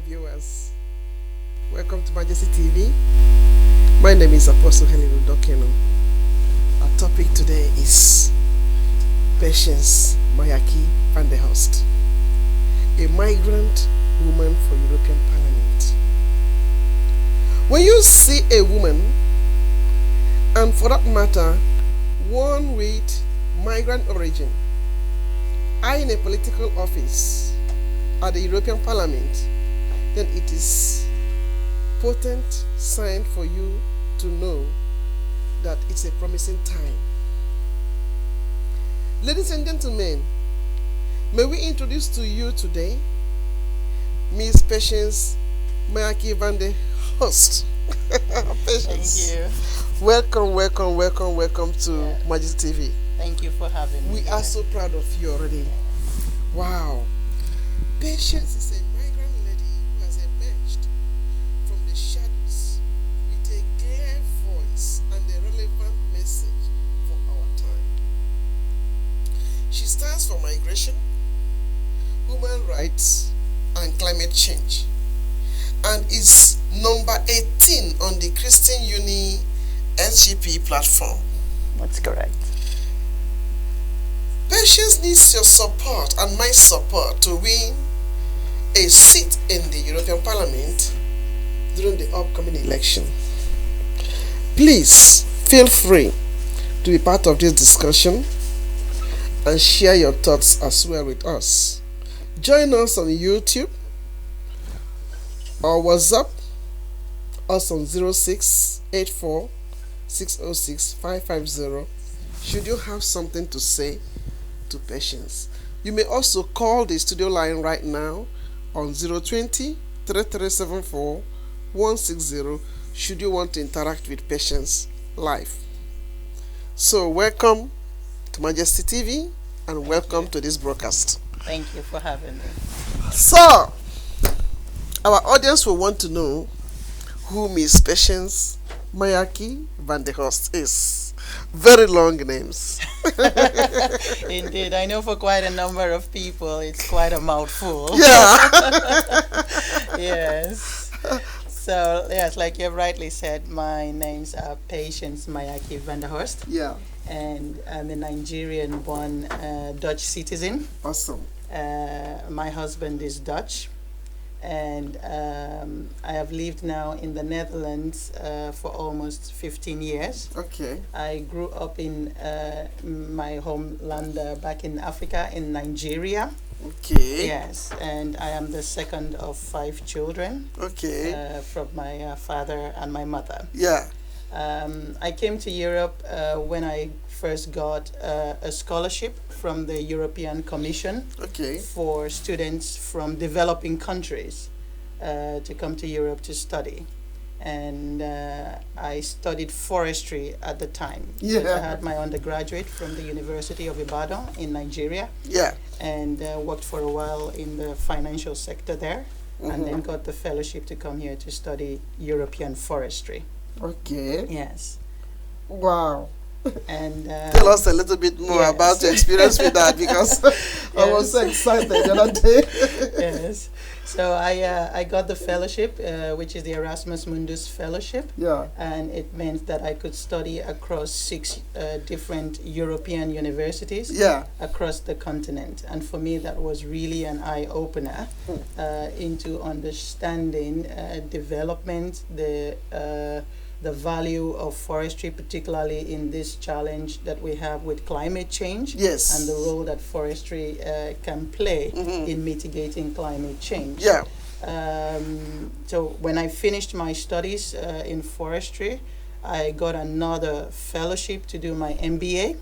viewers. Welcome to Majesty TV. My name is Apostle Helen Udokeno. Our topic today is Patience Mayaki-van der Horst, a migrant woman for European Parliament. When you see a woman, and for that matter, one with migrant origin, in a political office at the European Parliament, then it is potent sign for you to know that it's a promising time. Ladies and gentlemen, may we introduce to you today Miss Patience Mayaki-van der Horst. Patience. Thank you. Welcome to Majesty TV. Thank you for having me. We are so proud of you already. Wow. Patience is a migrant lady who has emerged from the shadows with a clear voice and a relevant message for our time. She stands for migration, human rights, and climate change, and is number 18 on the Christen Unie-SGP platform. That's correct. Patience needs your support and my support to win a seat in the European Parliament during the upcoming election. Please feel free to be part of this discussion and share your thoughts as well with us. Join us on YouTube or WhatsApp us on 0684 606 550 should you have something to say to Patience. You may also call the studio line right now on 020 3374 160 should you want to interact with Patience live. So welcome to Majesty TV and welcome to this broadcast. Thank you for having me. So our audience will want to know who Miss Patience Mayaki-van der Horst is. Very long names. Indeed, I know for quite a number of people it's quite a mouthful. Yeah. Yes. So, yes, like you've rightly said, my name's Patience Mayaki-van der Horst. Yeah. And I'm a Nigerian-born Dutch citizen. Awesome. My husband is Dutch. And I have lived now in the Netherlands for almost 15 years. Okay. I grew up in my homeland back in Africa, in Nigeria. Okay. Yes, and I am the second of 5 children. Okay. From my father and my mother. Yeah. I came to Europe when I first got a scholarship from the European Commission. Okay. For students from developing countries to come to Europe to study. And I studied forestry at the time. Yeah. I had my undergraduate from the University of Ibadan in Nigeria. Yeah. And worked for a while in the financial sector there. Mm-hmm. And then got the fellowship to come here to study European forestry. Okay. Yes. Wow. And tell us a little bit more yes. about your experience with that, because I was so excited the other day. Yes. So I got the fellowship, which is the Erasmus Mundus Fellowship. Yeah. And it meant that I could study across 6 different European universities. Yeah. Across the continent. And for me, that was really an eye-opener into understanding development, the value of forestry, particularly in this challenge that we have with climate change. Yes. And the role that forestry can play in mitigating climate change. Yeah. So when I finished my studies in forestry, I got another fellowship to do my MBA,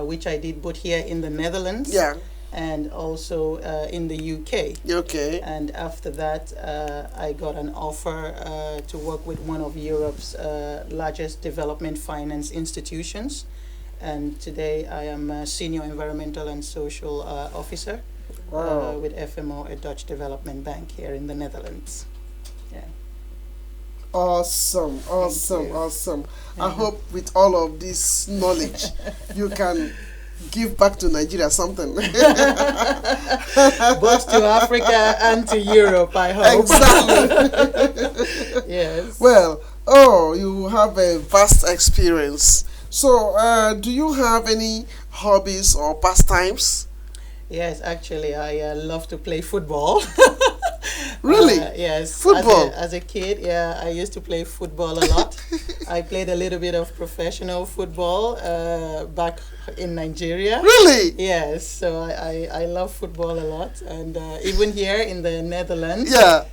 which I did both here in the Netherlands. Yeah. And also in the UK. Okay. And after that, I got an offer to work with one of Europe's largest development finance institutions. And today I am a Senior Environmental and Social Officer with FMO, a Dutch development bank here in the Netherlands. Yeah. Awesome. I hope with all of this knowledge, you can give back to Nigeria something. Both to Africa and to Europe, I hope. Exactly. Yes. Well, you have a vast experience. So, do you have any hobbies or pastimes? Yes, actually, I love to play football. Really? Yes. Football? As a kid, yeah, I used to play football a lot. I played a little bit of professional football back in Nigeria. Really? Yes, so I love football a lot. And even here in the Netherlands, Yeah.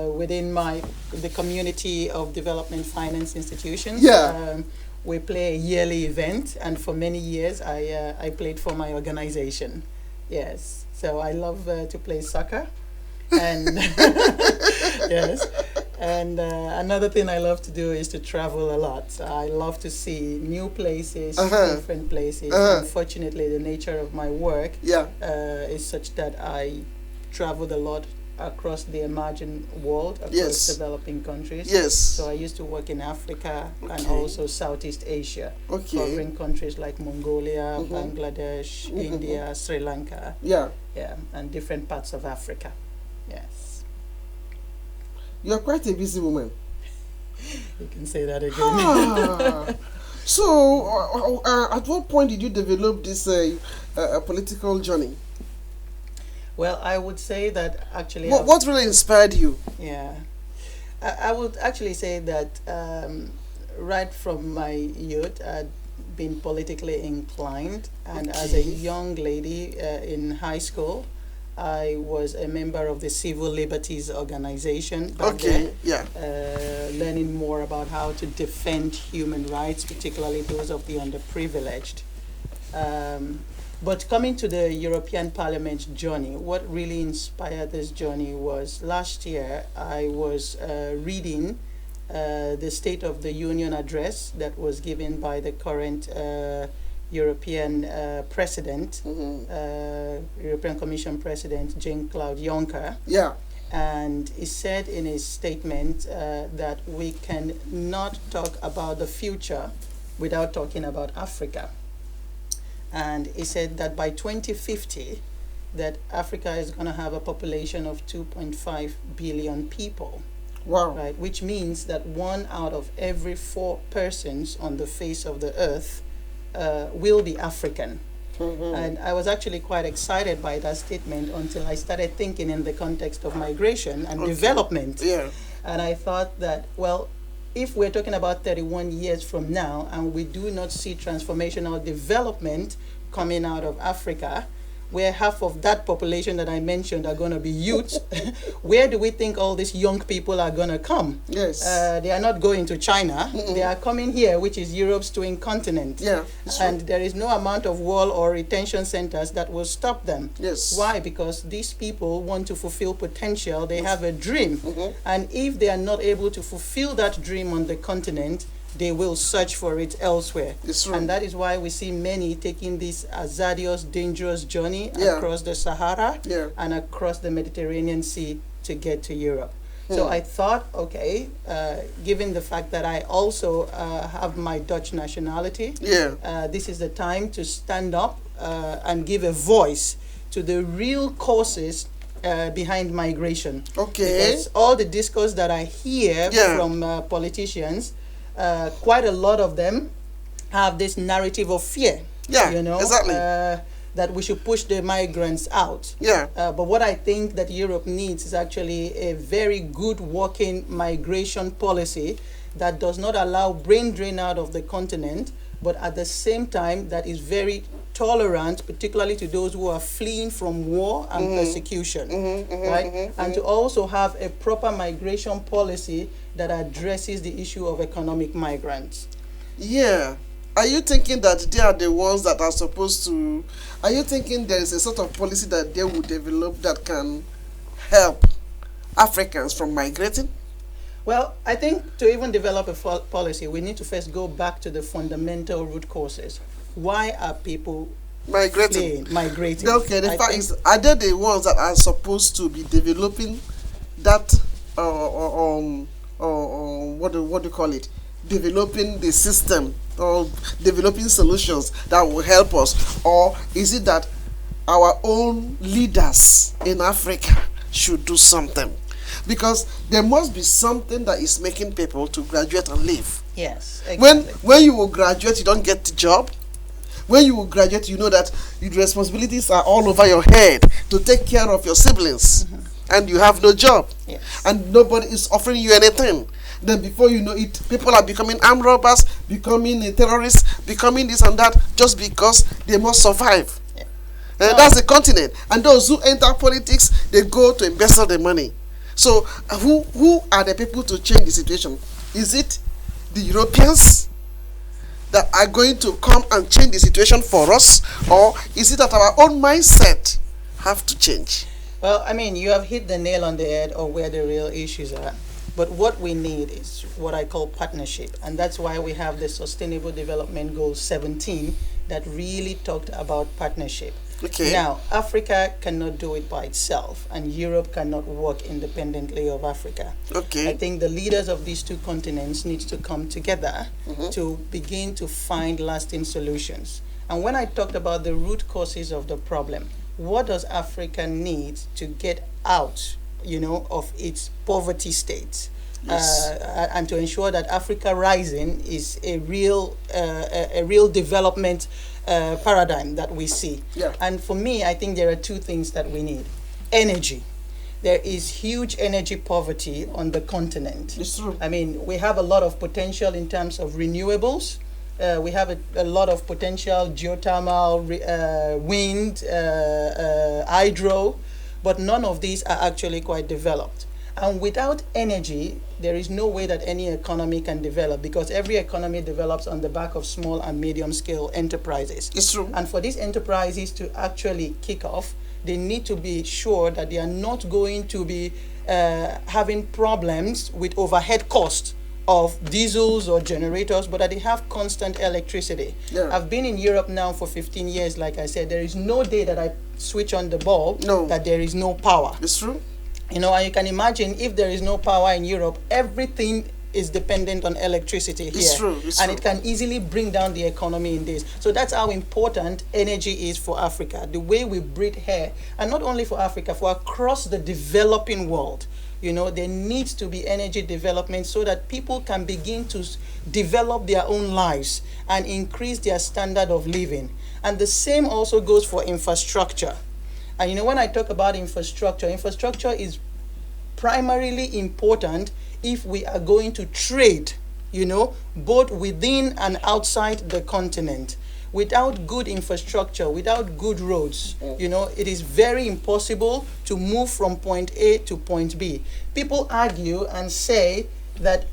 Within the community of development finance institutions, Yeah. we play a yearly event. And for many years, I played for my organization. Yes, so I love to play soccer, and yes, and another thing I love to do is to travel a lot. So I love to see new places, different places. Unfortunately, the nature of my work is such that I traveled a lot across the emerging world, across developing countries. Yes. So I used to work in Africa and also Southeast Asia, covering countries like Mongolia, Bangladesh, India, Sri Lanka. Yeah, and different parts of Africa. Yes. You're quite a busy woman. You can say that again. So, at what point did you develop this political journey? Well, I would say that actually... What really inspired you? Yeah. I would actually say that right from my youth, I'd been politically inclined. And as a young lady in high school, I was a member of the Civil Liberties Organization back then, learning more about how to defend human rights, particularly those of the underprivileged. But coming to the European Parliament journey, what really inspired this journey was last year I was reading the State of the Union address that was given by the current European President, European Commission President Jean-Claude Juncker. Yeah. And he said in his statement that we can not talk about the future without talking about Africa. And he said that by 2050, that Africa is going to have a population of 2.5 billion people. Wow. Right, which means that 1 out of every 4 persons on the face of the earth will be African. And I was actually quite excited by that statement until I started thinking in the context of migration and development. Yeah. And I thought that, well, if we're talking about 31 years from now and we do not see transformational development coming out of Africa, where half of that population that I mentioned are going to be youth, where do we think all these young people are going to come? Yes. They are not going to China. They are coming here, which is Europe's twin continent. Yeah. And there is no amount of wall or retention centers that will stop them. Yes. Why? Because these people want to fulfill potential. They have a dream. And if they are not able to fulfill that dream on the continent, they will search for it elsewhere. And that is why we see many taking this hazardous, dangerous journey across the Sahara and across the Mediterranean Sea to get to Europe. So I thought, okay, given the fact that I also have my Dutch nationality, this is the time to stand up and give a voice to the real causes behind migration. Okay. Because all the discourse that I hear from politicians, quite a lot of them have this narrative of fear. Yeah, you know, exactly. That we should push the migrants out. Yeah. But what I think that Europe needs is actually a very good working migration policy that does not allow brain drain out of the continent, but at the same time that is very tolerant, particularly to those who are fleeing from war and persecution, right? And to also have a proper migration policy that addresses the issue of economic migrants. Yeah. Are you thinking that they are the ones that are supposed to... Are you thinking there is a sort of policy that they will develop that can help Africans from migrating? Well, I think to even develop a policy, we need to first go back to the fundamental root causes. Why are people migrating? Okay, the fact is, are they the ones that are supposed to be developing that, what do you call it? developing the system or developing solutions that will help us? Or is it that our own leaders in Africa should do something? Because there must be something that is making people to graduate and leave. Yes, exactly. When you will graduate, you don't get the job. When you will graduate, you know that the responsibilities are all over your head to take care of your siblings, and you have no job, Yes. and nobody is offering you anything. Then before you know it, people are becoming armed robbers, becoming terrorists, becoming this and that, just because they must survive. Yeah. That's the continent. And those who enter politics, they go to embezzle the money. So who are the people to change the situation? Is it the Europeans that are going to come and change the situation for us? Or is it that our own mindset have to change? Well, I mean, you have hit the nail on the head of where the real issues are. But what we need is what I call partnership. And that's why we have the Sustainable Development Goal 17 that really talked about partnership. Okay. Now, Africa cannot do it by itself, and Europe cannot work independently of Africa. Okay. I think the leaders of these two continents need to come together to begin to find lasting solutions. And when I talked about the root causes of the problem, what does Africa need to get out, of its poverty state? Yes. And to ensure that Africa Rising is a real development paradigm that we see. Yeah. And for me, I think there are two things that we need. Energy. There is huge energy poverty on the continent. It's true. I mean, we have a lot of potential in terms of renewables. We have a lot of potential geothermal, wind, hydro, but none of these are actually quite developed. And without energy, there is no way that any economy can develop, because every economy develops on the back of small and medium scale enterprises. It's true. And for these enterprises to actually kick off, they need to be sure that they are not going to be having problems with overhead costs of diesels or generators, but that they have constant electricity. Yeah. I've been in Europe now for 15 years. Like I said, there is no day that I switch on the bulb that there is no power. It's true. And you can imagine, if there is no power in Europe, everything is dependent on electricity here. It's true. It's and true. it can easily bring down the economy in this. So that's how important energy is for Africa, the way we breathe air. And not only for Africa, for across the developing world. There needs to be energy development so that people can begin to develop their own lives and increase their standard of living. And the same also goes for infrastructure. And when I talk about infrastructure is primarily important if we are going to trade, both within and outside the continent. Without good infrastructure, without good roads, it is very impossible to move from point A to point B. People argue and say that,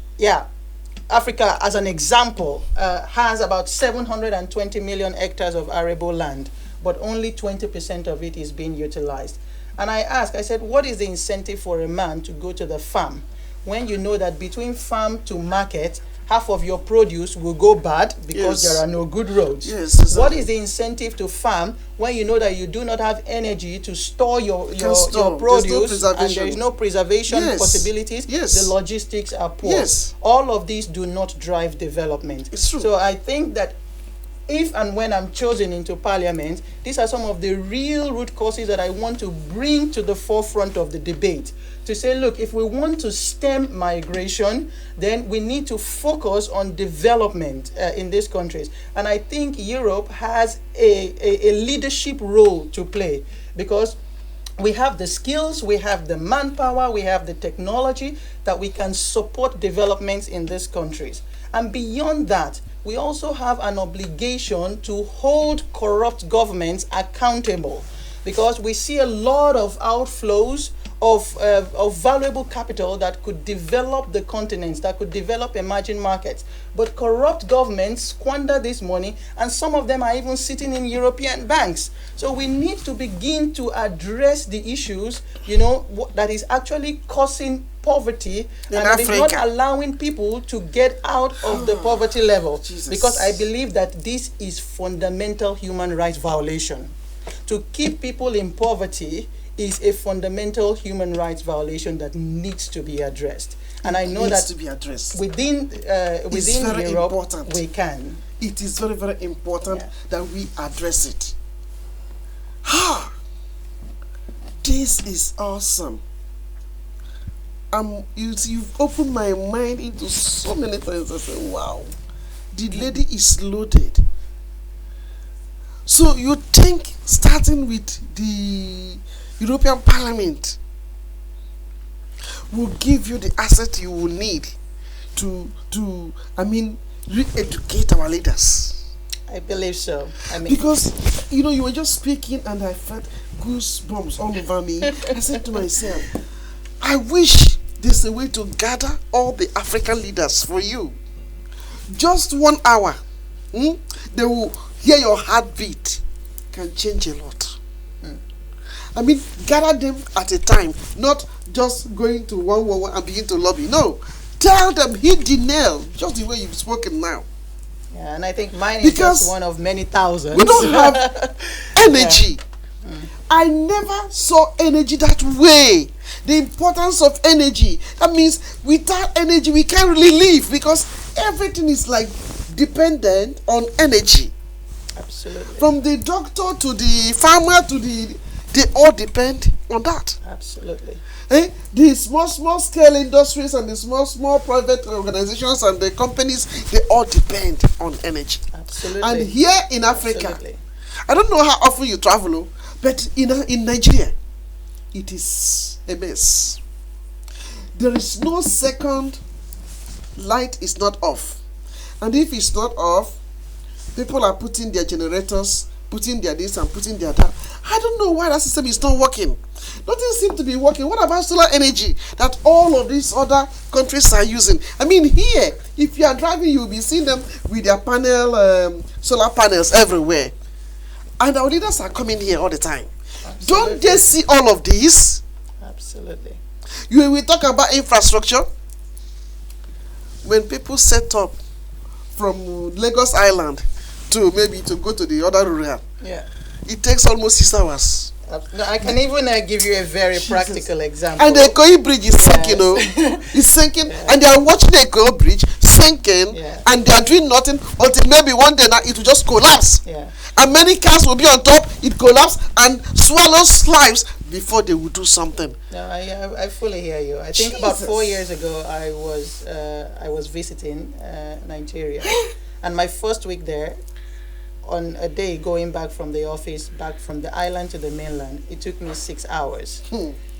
Africa, as an example, has about 720 million hectares of arable land, but only 20% of it is being utilized. And I said, what is the incentive for a man to go to the farm when you know that between farm to market, half of your produce will go bad because there are no good roads? Yes, exactly. What is the incentive to farm when you know that you do not have energy to store your produce, and there is no preservation possibilities? Yes. The logistics are poor. Yes. All of these do not drive development. It's true. So I think that if and when I'm chosen into parliament, these are some of the real root causes that I want to bring to the forefront of the debate. To say, look, if we want to stem migration, then we need to focus on development in these countries. And I think Europe has a leadership role to play, because we have the skills, we have the manpower, we have the technology that we can support developments in these countries. And beyond that, we also have an obligation to hold corrupt governments accountable, because we see a lot of outflows of valuable capital that could develop the continents, that could develop emerging markets. But corrupt governments squander this money, and some of them are even sitting in European banks. So we need to begin to address the issues, that is actually causing poverty and that is not allowing people to get out of the poverty level. Jesus. Because I believe that this is fundamental human rights violation. To keep people in poverty is a fundamental human rights violation that needs to be addressed. And I know needs that to be addressed. within very Europe, important. we can. It is very, very important that we address it. This is awesome. You've opened my mind into so many things. I say, wow, the lady is loaded. So you think starting with the European Parliament will give you the asset you will need to re-educate our leaders? I believe so. Because you were just speaking and I felt goosebumps all over me. I said to myself, I wish there's a way to gather all the African leaders for you. Just 1 hour. They will hear your heartbeat. Can change a lot. Gather them at a time, not just going to one and begin to lobby. No, tell them, hit the nail, just the way you've spoken now. Yeah, and I think mine is just one of many thousands. We don't have energy. I never saw energy that way. The importance of energy. That means without energy, we can't really live, because everything is like dependent on energy. Absolutely. From the doctor to the farmer to they all depend on that. Absolutely. The small scale industries and the small private organizations and the companies, they all depend on energy. Absolutely. And here in Africa, I don't know how often you travel, but in Nigeria, it is a mess. There is no second light is not off. And if it's not off, people are putting their generators, putting their this and putting their that. I don't know why that system is not working. Nothing seems to be working. What about solar energy that all of these other countries are using? Here, if you are driving, you'll be seeing them with their solar panels everywhere. And our leaders are coming here all the time. Absolutely. Don't they see all of these? Absolutely. We talk about infrastructure. When people set up from Lagos Island to go to the other rural, it takes almost 6 hours. No, I can even give you a very practical example. And the Eko Bridge is sinking, it's sinking, and they are watching the Eko Bridge sinking, and they are doing nothing until maybe one day now it will just collapse. And many cars will be on top, it collapses and swallows lives before they will do something. No, I fully hear you. I think about 4 years ago I was visiting Nigeria, and my first week there, on a day going back from the office, back from the island to the mainland, it took me 6 hours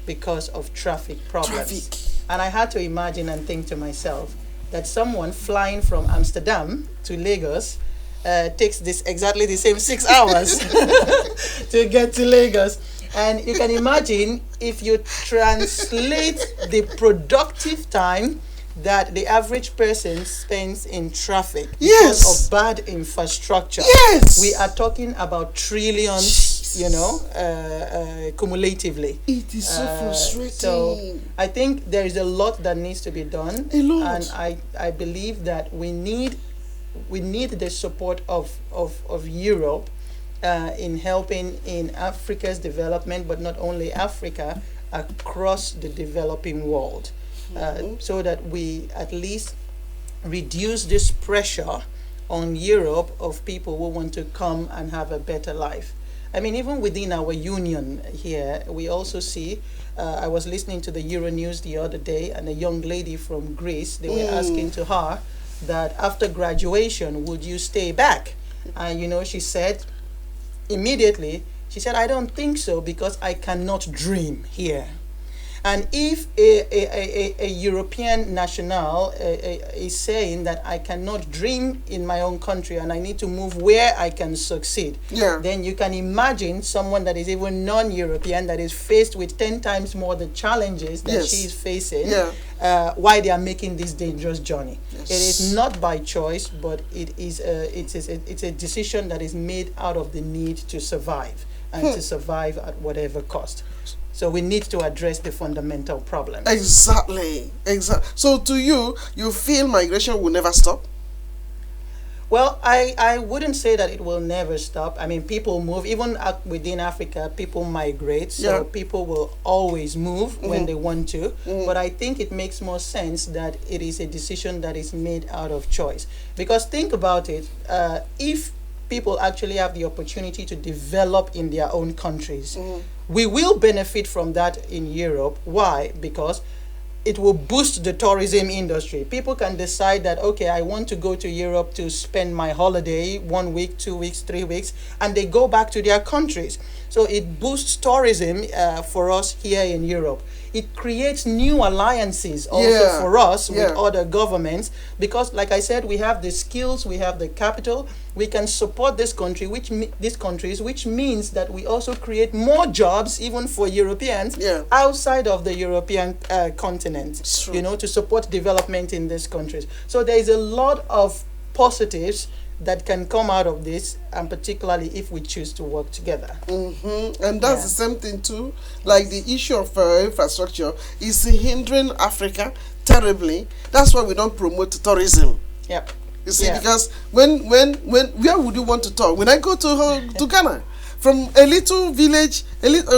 because of traffic problems. And I had to imagine and think to myself that someone flying from Amsterdam to Lagos takes exactly the same 6 hours to get to Lagos. And you can imagine if you translate the productive time that the average person spends in traffic because of bad infrastructure. We are talking about trillions, cumulatively. It is so frustrating. So I think there is a lot that needs to be done. A lot. And I believe that we need the support of Europe in helping in Africa's development, but not only Africa, across the developing world. So that we at least reduce this pressure on Europe of people who want to come and have a better life. Even within our union here, we also see, I was listening to the Euronews the other day, and a young lady from Greece, they were asking to her that after graduation, would you stay back? And she said, immediately, she said, I don't think so, because I cannot dream here. And if a European national is saying that I cannot dream in my own country and I need to move where I can succeed, then you can imagine someone that is even non-European that is faced with 10 times more the challenges that she is facing, why they are making this dangerous journey. It is not by choice, but it's a decision that is made out of the need to survive, and to survive at whatever cost. So we need to address the fundamental problems. Exactly. So to you feel migration will never stop? Well, I wouldn't say that it will never stop. I mean, people move, even within Africa, people migrate. So Yeah. people will always move when they want to. Mhm. But I think it makes more sense that it is a decision that is made out of choice. Because think about it, if people actually have the opportunity to develop in their own countries, we will benefit from that in Europe. Why? Because it will boost the tourism industry. People can decide that, okay, I want to go to Europe to spend my holiday 1 week, 2 weeks, 3 weeks, and they go back to their countries. So it boosts tourism for us here in Europe. It creates new alliances also Yeah. for us with Yeah. other governments because, like I said, we have the skills, we have the capital, we can support this country, these countries, which means that we also create more jobs even for Europeans Yeah. outside of the European continent. It's true. You know, to support development in these countries. So there is a lot of positives that can come out of this, and particularly if we choose to work together. And that's Yeah. the same thing too. Like the issue of infrastructure is hindering Africa terribly. That's why we don't promote tourism. Yep. You see, Yeah. because when where would you want to talk? When I go to Ghana, from a little village,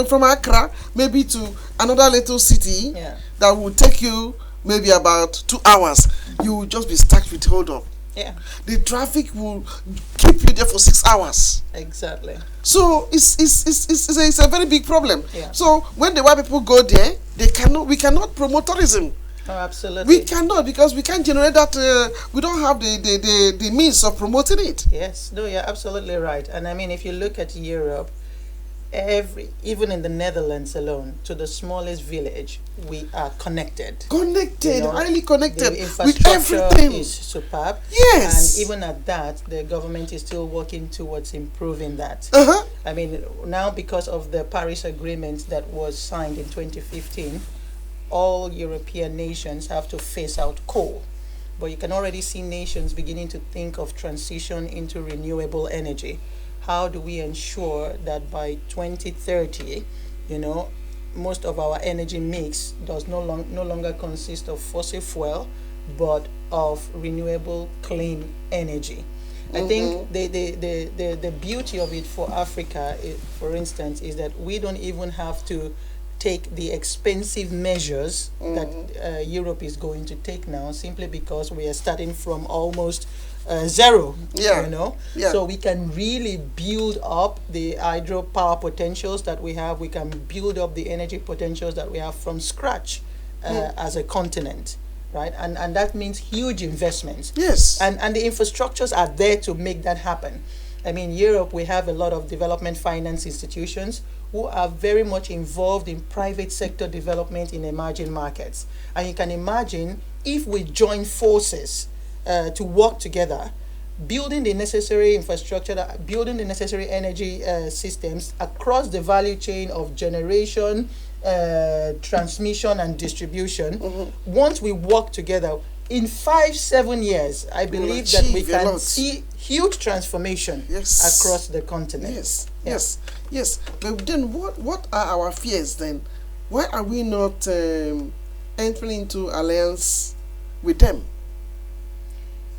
from Accra, maybe to another little city, Yeah. that will take you maybe about 2 hours, you will just be stuck with hold up. Yeah. The traffic will keep you there for 6 hours. Exactly. So it's a very big problem. Yeah. So when the white people go there, we cannot promote tourism. Oh, absolutely. We cannot, because we can't generate that. We don't have the means of promoting it. Yes, no, you're absolutely right. And I mean, if you look at Europe, even in the Netherlands alone, to the smallest village, we are connected. Connected, You know, highly connected The with infrastructure everything. is superb. Yes. And even at that, the government is still working towards improving that. Uh-huh. I mean, now because of the Paris Agreement that was signed in 2015, all European nations have to phase out coal. But you can already see nations beginning to think of transition into renewable energy. How do we ensure that by 2030, you know, most of our energy mix does no longer consist of fossil fuel, but of renewable clean energy? I think the beauty of it for Africa, for instance, is that we don't even have to take the expensive measures that Europe is going to take now, simply because we are starting from almost zero. Yeah. You know, Yeah. so we can really build up the hydropower potentials that we have. We can build up the energy potentials that we have from scratch as a continent, right? And that means huge investments. Yes. And the infrastructures are there to make that happen. I mean, Europe, we have a lot of development finance institutions who are very much involved in private sector development in emerging markets. And you can imagine if we join forces to work together, building the necessary infrastructure, building the necessary energy systems across the value chain of generation, transmission, and distribution. Once we work together, in 5-7 years, I believe that we achieve a can lot. see huge transformation Yes. across the continent. Yes, Yeah. yes. But then what are our fears then? Why are we not entering into alliance with them?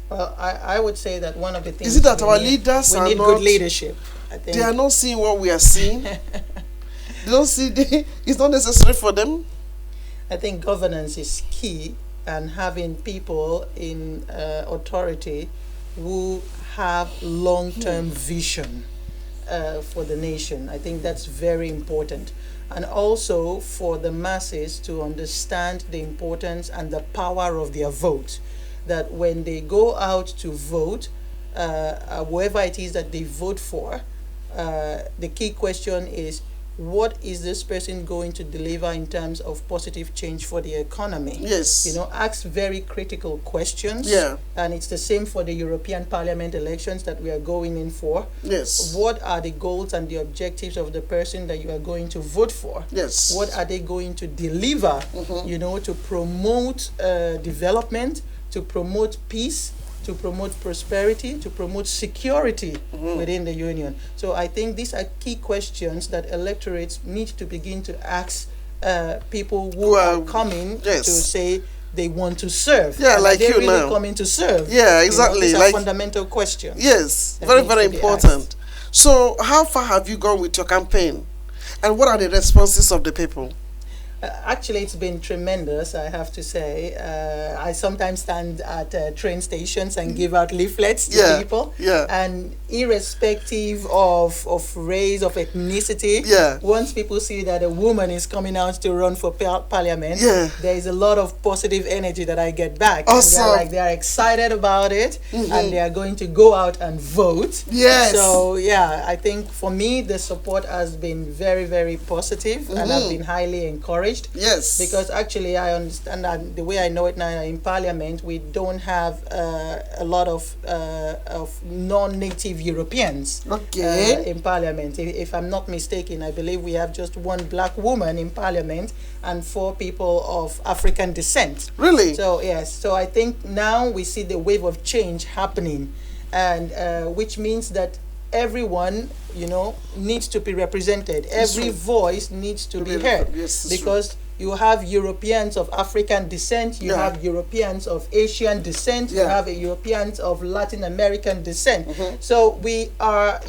Well, I would say that one of the things Is it that we our need- leaders we are need not- good leadership. I think They are not seeing what we are seeing. They don't see. It's not necessary for them. I think governance is key, and having people in authority who have long-term vision for the nation. I think that's very important. And also for the masses to understand the importance and the power of their vote. That when they go out to vote, whoever it is that they vote for, the key question is, what is this person going to deliver in terms of positive change for the economy? Yes. You know, ask very critical questions. Yeah. And it's the same for the European Parliament elections that we are going in for. Yes. What are the goals and the objectives of the person that you are going to vote for? Yes. What are they going to deliver, you know, to promote development, to promote peace, to promote prosperity, to promote security within the union? So I think these are key questions that electorates need to begin to ask people who are coming yes. to say, they want to serve. Yeah, and like are they you really now. coming to serve? Yeah, exactly. These are Like fundamental questions. yes, that very needs very to be important. asked. So, how far have you gone with your campaign, and what are the responses of the people? Actually, it's been tremendous, I have to say. I sometimes stand at train stations and give out leaflets to people. Yeah. And irrespective of race, of ethnicity, Yeah. once people see that a woman is coming out to run for parliament, Yeah. there is a lot of positive energy that I get back. Awesome. And they're excited about it, and they are going to go out and vote. Yes. So, yeah, I think for me, the support has been very, very positive, and I've been highly encouraged. Yes. Because actually, I understand that the way I know it now in Parliament, we don't have a lot of non-native Europeans in Parliament. If I'm not mistaken, I believe we have just one black woman in Parliament and 4 people of African descent. Really? So yes. So I think now we see the wave of change happening, and which means that everyone, needs to be represented. Every voice needs to be heard. Yes, because you have Europeans of African descent, you have Europeans of Asian descent, you have Europeans of Latin American descent. So we are,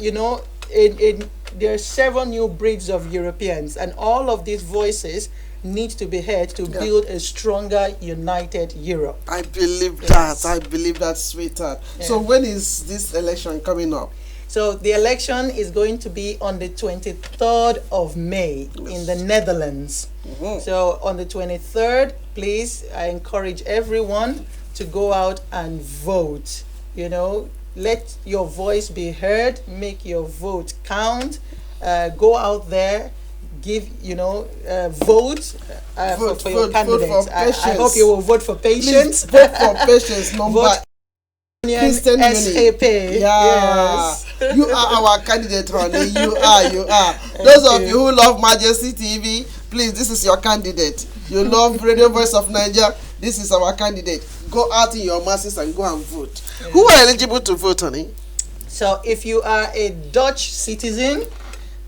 there are several new breeds of Europeans, and all of these voices need to be heard to build a stronger, united Europe. I believe that. I believe that, sweetheart. So when is this election coming up? So the election is going to be on the 23rd of May in the Netherlands. So on the 23rd, please, I encourage everyone to go out and vote. Let your voice be heard, make your vote count. Go out there, give, vote for your candidates. I hope you will vote for Patience. Please vote for Patience. Number Christen Unie-SGP. Yeah. Yes. You are our candidate, honey. You are. Those of you who love Majesty TV, please, this is your candidate. You love Radio Voice of Nigeria, this is our candidate. Go out in your masses and go and vote. Who are eligible to vote, honey? So if you are a Dutch citizen,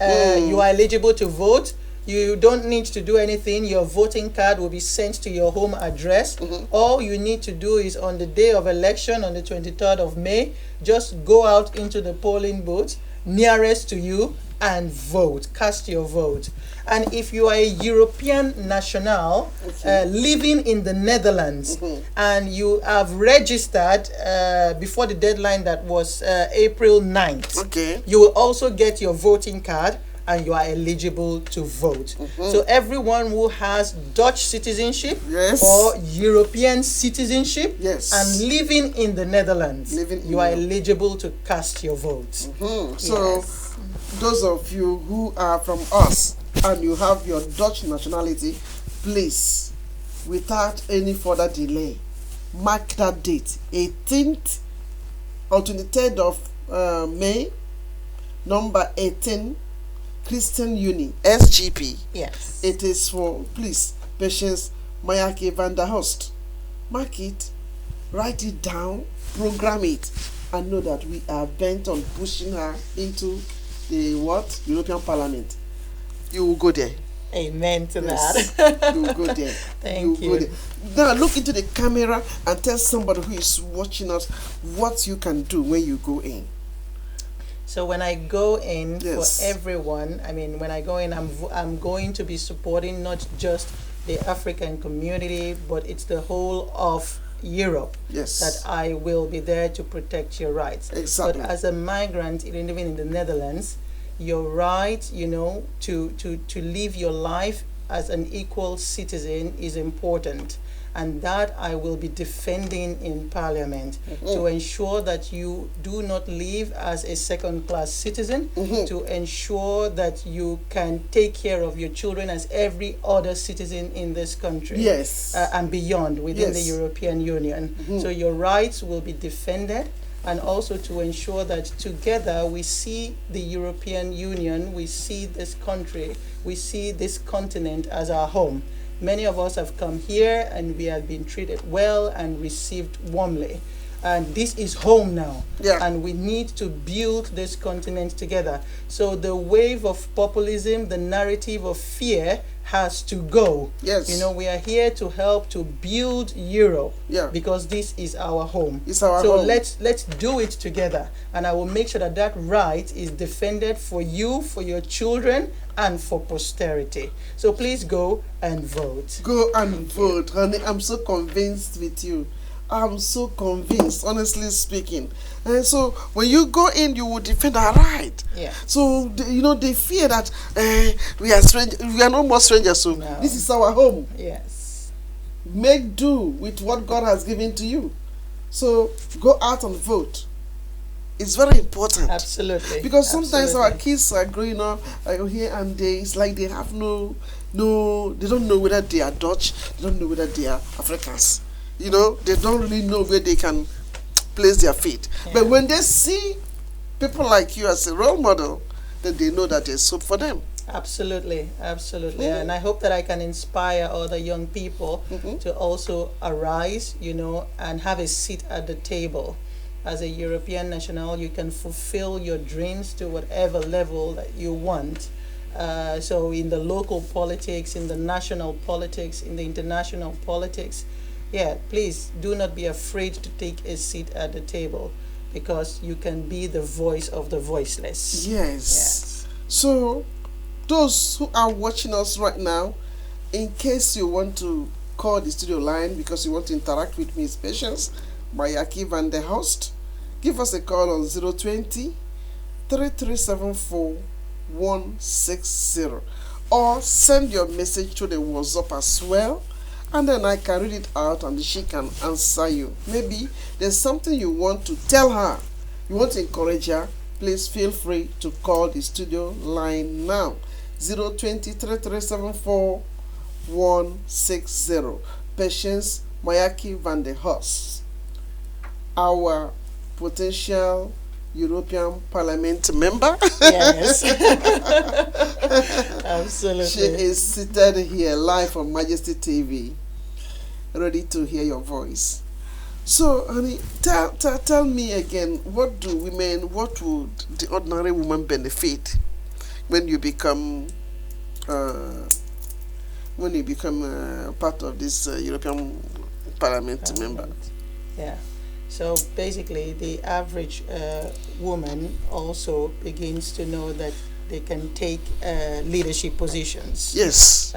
you are eligible to vote. You don't need to do anything. Your voting card will be sent to your home address. All you need to do is on the day of election, on the 23rd of May, just go out into the polling booth nearest to you and vote. Cast your vote. And if you are a European national living in the Netherlands and you have registered before the deadline that was April 9th, you will also get your voting card and you are eligible to vote. So everyone who has Dutch citizenship or European citizenship and living in the Netherlands, you are eligible to cast your vote. So those of you who are from us and you have your Dutch nationality, please, without any further delay, mark that date, 18th or 23rd of May, number 18, Christen Unie-SGP. Yes. It is for, please, Patience Mayaki-van der Horst. Mark it, write it down, program it, and know that we are bent on pushing her into the European Parliament. You will go there. Amen to that. You will go there. Thank you. Go there. Now look into the camera and tell somebody who is watching us what you can do when you go in. So when I go in, for everyone, when I go in, I'm going to be supporting not just the African community, but it's the whole of Europe. That I will be there to protect your rights. Exactly. But as a migrant living in the Netherlands, your right, to live your life as an equal citizen is important. And that I will be defending in Parliament to ensure that you do not live as a second-class citizen, to ensure that you can take care of your children as every other citizen in this country and beyond within the European Union. So your rights will be defended, and also to ensure that together we see the European Union, we see this country, we see this continent as our home. Many of us have come here and we have been treated well and received warmly. and this is home now. Yeah. And we need to build this continent together. So the wave of populism, the narrative of fear has to go. Yes. You know, we are here to help to build Europe. Yeah. Because this is our home. It's our so home. let's do it together, and I will make sure that that right is defended for you, for your children, and for posterity. So please go and vote. Go and vote, honey. I'm so convinced with you. I'm so convinced, honestly speaking. And so when you go in, you will defend our right. Yeah. So they fear that we are strangers. We are no more strangers. So No. this is our home. Yes. Make do with what God has given to you. So go out and vote. It's very important. Absolutely. Because sometimes Absolutely. our kids are growing up here and there. It's like they have no. They don't know whether they are Dutch. They don't know whether they are Africans. They don't really know where they can place their feet. Yeah. But when they see people like you as a role model, then they know that there's hope for them. Absolutely, absolutely. Mm. And I hope that I can inspire other young people to also arise, and have a seat at the table. As a European national, you can fulfill your dreams to whatever level that you want. So in the local politics, in the national politics, in the international politics, please do not be afraid to take a seat at the table, because you can be the voice of the voiceless. Yes. So those who are watching us right now, in case you want to call the studio line because you want to interact with Miss Patience Mayaki-van der Horst, give us a call on 020 3374 160, or send your message to the WhatsApp as well, and then I can read it out and she can answer you. Maybe there's something you want to tell her, you want to encourage her, please feel free to call the studio line now. 020 3374 160. Patience Mayaki-van der Horst, our potential European Parliament member. Yes. Absolutely. She is seated here live on Majesty TV, ready to hear your voice. So, honey, tell me again, what would the ordinary woman benefit when you become part of this European Parliament member? Yeah. So basically, the average woman also begins to know that they can take leadership positions. Yes.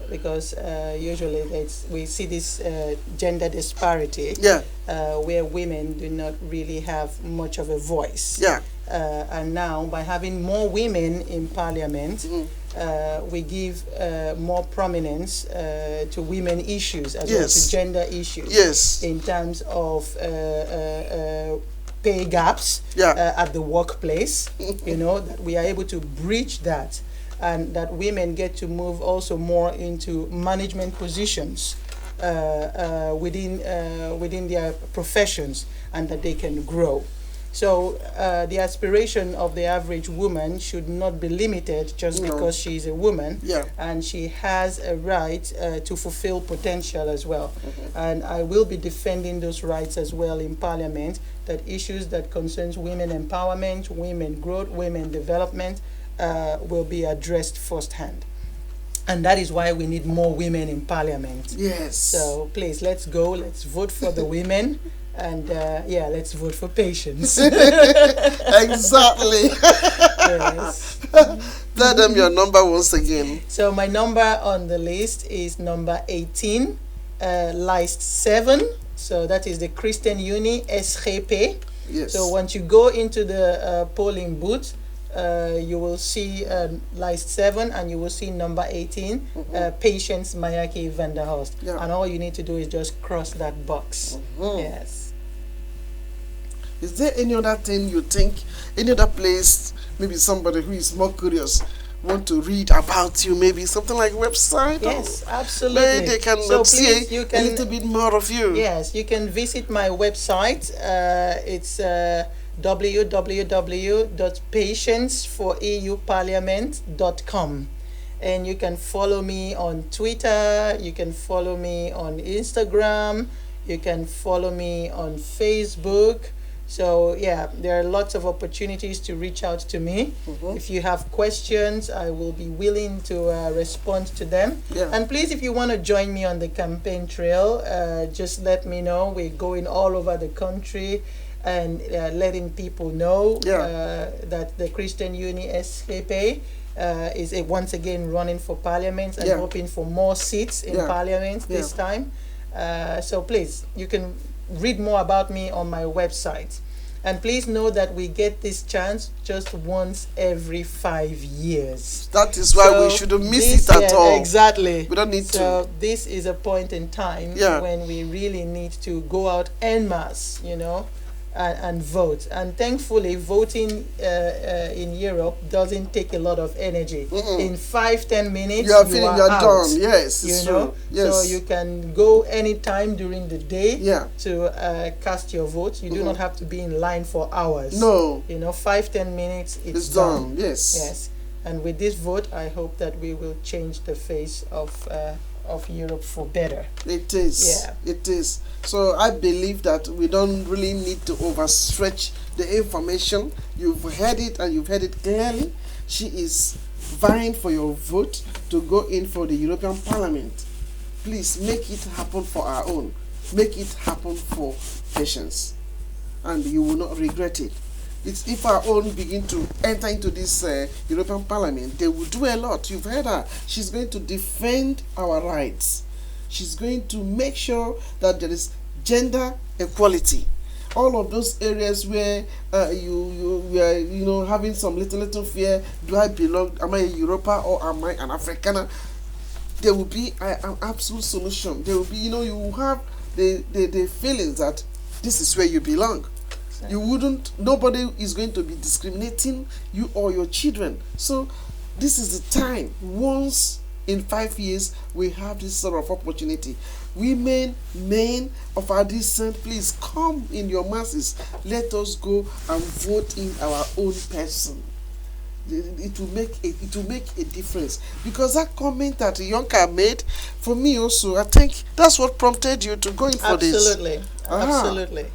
Because usually we see this gender disparity. Yeah. Where women do not really have much of a voice. Yeah. And now, by having more women in parliament, we give more prominence to women issues as well, to gender issues. Yes. In terms of pay gaps at the workplace, that we are able to breach that, and that women get to move also more into management positions within their professions, and that they can grow. So the aspiration of the average woman should not be limited just because she is a woman, and she has a right to fulfill potential as well. And I will be defending those rights as well in Parliament, that issues that concerns women empowerment, women growth, women development will be addressed firsthand. And that is why we need more women in Parliament. Yes. So please, let's go, let's vote for the women. And let's vote for Patience. Exactly. Yes. Tell them your number once again. So my number on the list is number 18, list 7. So that is the Christen Unie-SGP. Yes. So once you go into the polling booth, you will see list 7, and you will see number 18, Patience Mayaki-van der Horst. And all you need to do is just cross that box. Yes. Is there any other thing you think, any other place, maybe somebody who is more curious want to read about you, maybe something like website? Yes, absolutely. Maybe they can see you a little bit more of you. Yes, you can visit my website. It's www.patienceforeuparliament.com. And you can follow me on Twitter, you can follow me on Instagram, You can follow me on Facebook. So yeah, there are lots of opportunities to reach out to me. If you have questions, I will be willing to respond to them. Yeah. And please, if you want to join me on the campaign trail, just let me know. We're going all over the country and letting people know that the Christen Unie-SGP is once again running for parliament and hoping for more seats in parliament this time. So please, you can read more about me on my website. And please know that we get this chance just once every 5 years. That is why we shouldn't miss it at all. Exactly. We don't need to. So this is a point in time when we really need to go out en masse, and vote. And thankfully, voting in Europe doesn't take a lot of energy. In 5-10 minutes, you are out. Done. Yes, it's true. Yes. So you can go anytime during the day to cast your vote. You do not have to be in line for hours. No. 5-10 minutes, it's done. Yes. Yes. And with this vote, I hope that we will change the face of Europe for better. It is. Yeah. It is. So I believe that we don't really need to overstretch the information. You've heard it, and you've heard it clearly. She is vying for your vote to go in for the European Parliament. Please make it happen for our own. Make it happen for Patience, and you will not regret it. It's if our own begin to enter into this European Parliament, they will do a lot. You've heard her. She's going to defend our rights. She's going to make sure that there is gender equality. All of those areas where you are having some little fear. Do I belong? Am I a Europa or am I an Afrikaner? There will be an absolute solution. There will be, you will have the feelings that this is where you belong. Nobody is going to be discriminating you or your children. So this is the time. Once in 5 years, we have this sort of opportunity. Women, men of our descent, please come in your masses. Let us go and vote in our own person. It will make a difference. Because that comment that Yonka made, for me also, I think that's what prompted you to go in for this. Absolutely. Absolutely.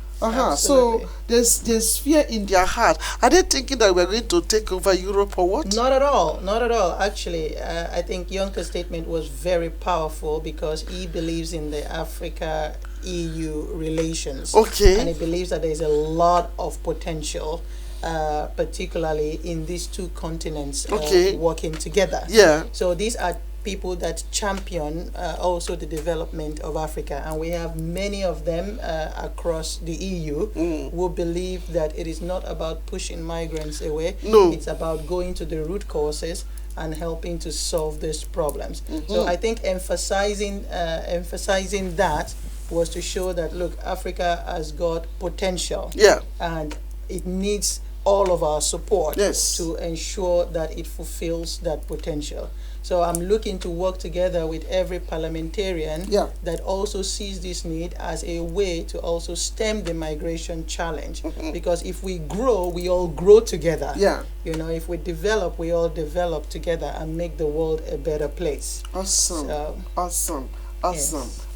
So there's fear in their heart. Are they thinking that we're going to take over Europe or what? Not at all. Not at all. Actually, I think Yonka's statement was very powerful because he believes in the Africa-EU relations. Okay. And he believes that there's a lot of potential, particularly in these two continents working together. Yeah. So these are people that champion also the development of Africa, and we have many of them across the EU who believe that it is not about pushing migrants away. No. It's about going to the root causes and helping to solve these problems. So I think emphasizing that was to show that, look, Africa has got potential. Yeah. And it needs all of our support to ensure that it fulfills that potential. So I'm looking to work together with every parliamentarian that also sees this need as a way to also stem the migration challenge. Because if we grow, we all grow together. Yeah. If we develop, we all develop together and make the world a better place. Awesome. So, awesome.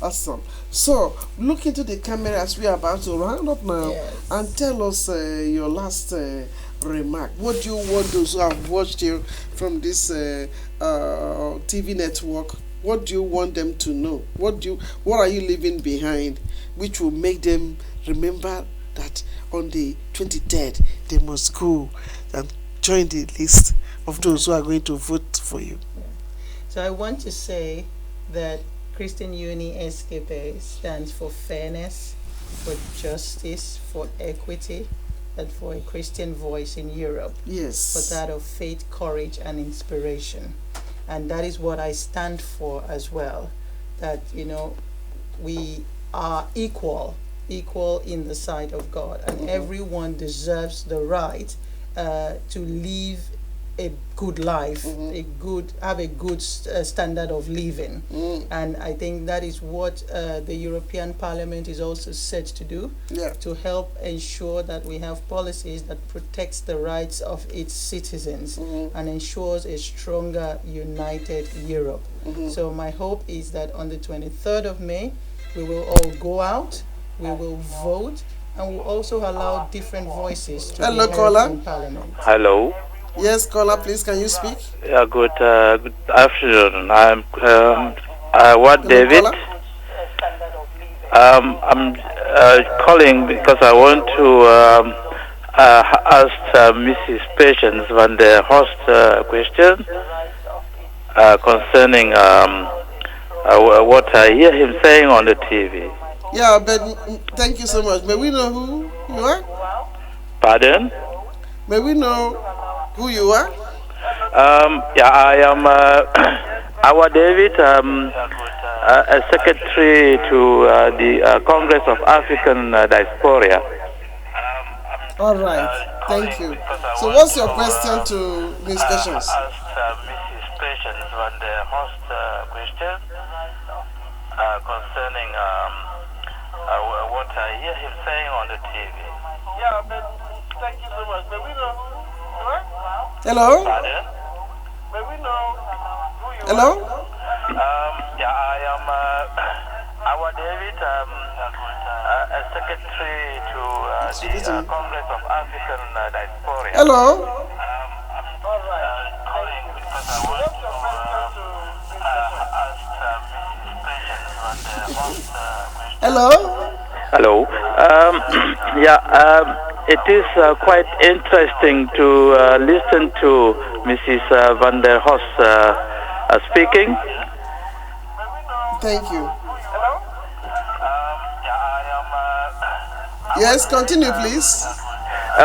Awesome. So, look into the camera as we are about to round up now and tell us your last remark. What do you want those who have watched you from this TV network? What do you want them to know? What are you leaving behind which will make them remember that on the 23rd they must go and join the list of those who are going to vote for you? So I want to say that Christen Unie-SGP stands for fairness, for justice, for equity, and for a Christian voice in Europe. Yes. For that of faith, courage, and inspiration. And that is what I stand for as well. That, we are equal in the sight of God. And everyone deserves the right to live a good life, have a good standard of living. And I think that is what the European Parliament is also set to do, to help ensure that we have policies that protects the rights of its citizens and ensures a stronger, united Europe. So my hope is that on the 23rd of May, We will all go out, we will vote, and we'll also allow different voices to Hello, be heard caller. in Parliament. Hello. Yes, caller, please, can you speak? Yeah, good afternoon. I'm What Hello, David. caller. I'm calling because I want to ask Mrs. Patience van der Horst a question concerning what I hear him saying on the TV. Yeah, but thank you so much. May we know who you are? Pardon? May we know who you are? Yeah, I am our David, a secretary to the Congress of African Diaspora. All right, thank you. So, what's your question to Ms. Patience? Mrs. Patience van der Horst question concerning what I hear him saying on the TV. Yeah, but thank you so much. May we know who you are? Hello? Pardon? May we know who you Hello? are? Yeah, I am our David, a secretary to the Congress of African Diaspora. Hello? All right. Calling because I want to ask Mrs. Patience on the first question. Hello? Hello. It is quite interesting to listen to Mrs. van der Horst speaking. Thank you. Hello. Yes, continue, please. I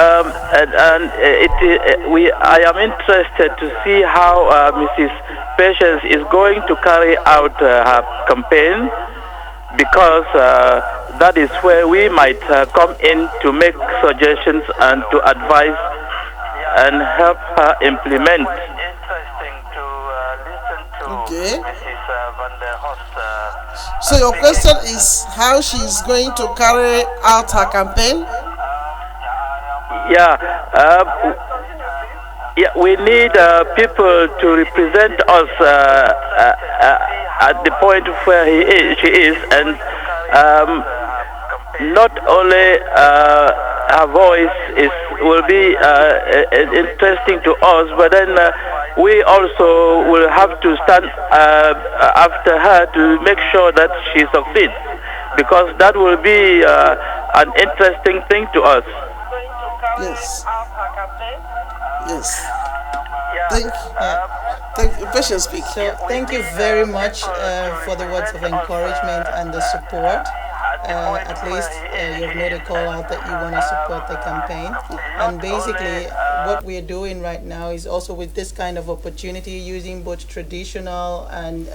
am interested to see how Mrs. Patience is going to carry out her campaign, because that is where we might come in to make suggestions and to advise and help her implement. Interesting to listen to Okay. Mrs. van der Horst. So, your question is how she is going to carry out her campaign? Yeah, we need people to represent us at the point where she is, and not only her voice will be interesting to us, but then we also will have to stand after her to make sure that she succeeds, because that will be an interesting thing to us. Yes. Yes. Thank you. Patience, speak. So thank you very much for the words of encouragement and the support. At least you've made a call out that you want to support the campaign. And basically what we're doing right now is also with this kind of opportunity, using both traditional and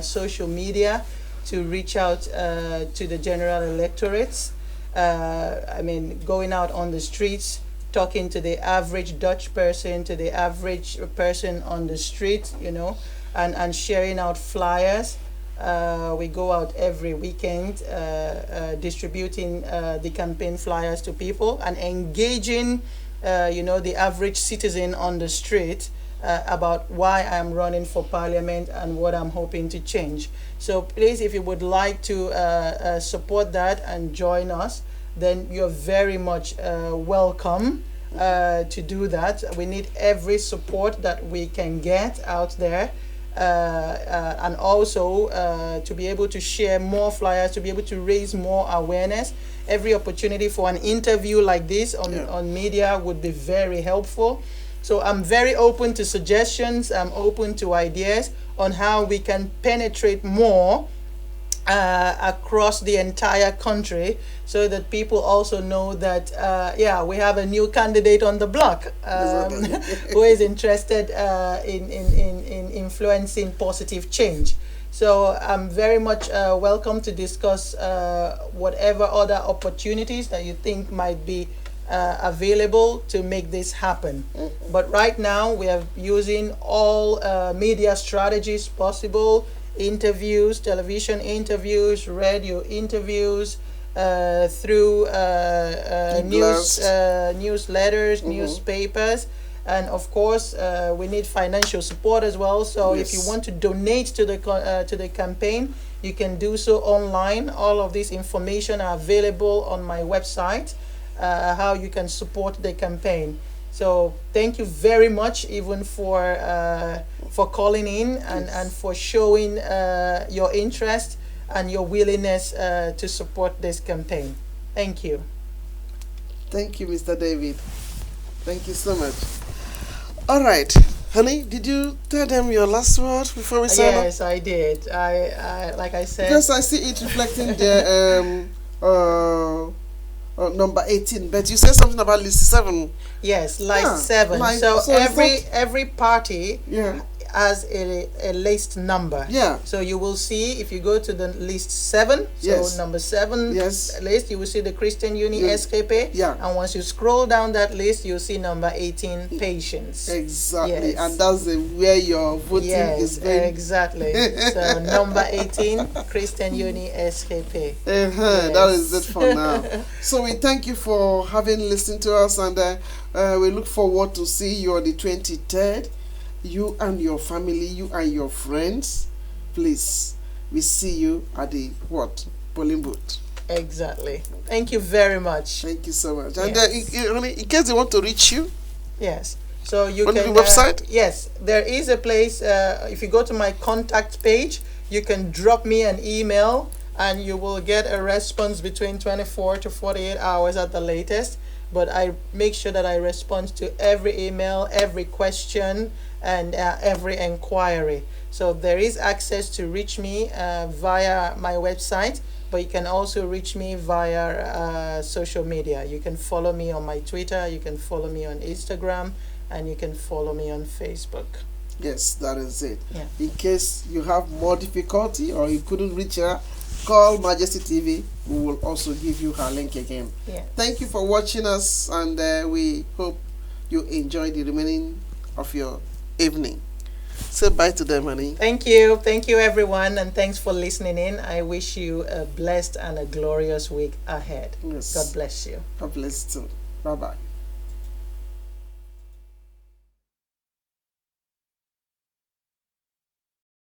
social media to reach out to the general electorates. Going out on the streets, talking to the average Dutch person, to the average person on the street, and sharing out flyers. We go out every weekend distributing the campaign flyers to people and engaging, the average citizen on the street about why I'm running for parliament and what I'm hoping to change. So please, if you would like to support that and join us, then you're very much welcome to do that. We need every support that we can get out there, and also to be able to share more flyers, to be able to raise more awareness. Every opportunity for an interview like this on media would be very helpful. So I'm very open to suggestions. I'm open to ideas on how we can penetrate more across the entire country, so that people also know that we have a new candidate on the block who is interested in influencing positive change. So I'm very much welcome to discuss whatever other opportunities that you think might be available to make this happen. But right now we are using all media strategies possible: interviews, television interviews, radio interviews, through newsletters, newspapers, And of course, we need financial support as well. So if you want to donate to the campaign, you can do so online. All of this information are available on my website, how you can support the campaign. So thank you very much, even for calling in and for showing your interest and your willingness to support this campaign. Thank you. Thank you, Mr. David. Thank you so much. All right, honey, did you tell them your last word before we sign off? Yes, I did. I like I said. Because I see it reflecting the number 18, but you said something about list 7. Yes, list 7. So every party has a list number. Yeah. So you will see if you go to the list 7. So number 7 list, you will see the Christen Unie-SGP. Yeah. And once you scroll down that list, you'll see number 18, Patience. Exactly. Yes. And that's where your voting is going. Exactly. So number 18, Christen Unie-SGP. That is it for now. So we thank you for having listened to us, and we look forward to see you on the 23rd. You and your family, you and your friends, please, we see you at the polling booth. Exactly. Thank you very much. Thank you so much. And in case they want to reach you, so you on can the website. Yes, there is a place. If you go to my contact page, you can drop me an email, and you will get a response between 24 to 48 hours at the latest. But I make sure that I respond to every email, every question, and every inquiry. So there is access to reach me via my website, but you can also reach me via social media. You can follow me on my Twitter, you can follow me on Instagram, and you can follow me on Facebook. Yes, that is it. Yeah. In case you have more difficulty or you couldn't reach her, call Majesty TV. We will also give you her link again. Yeah. Thank you for watching us, and we hope you enjoy the remaining of your evening. Say bye to them, honey. Thank you. Thank you, everyone, and thanks for listening in. I wish you a blessed and a glorious week ahead. Yes. God bless you. God bless you too. Bye-bye.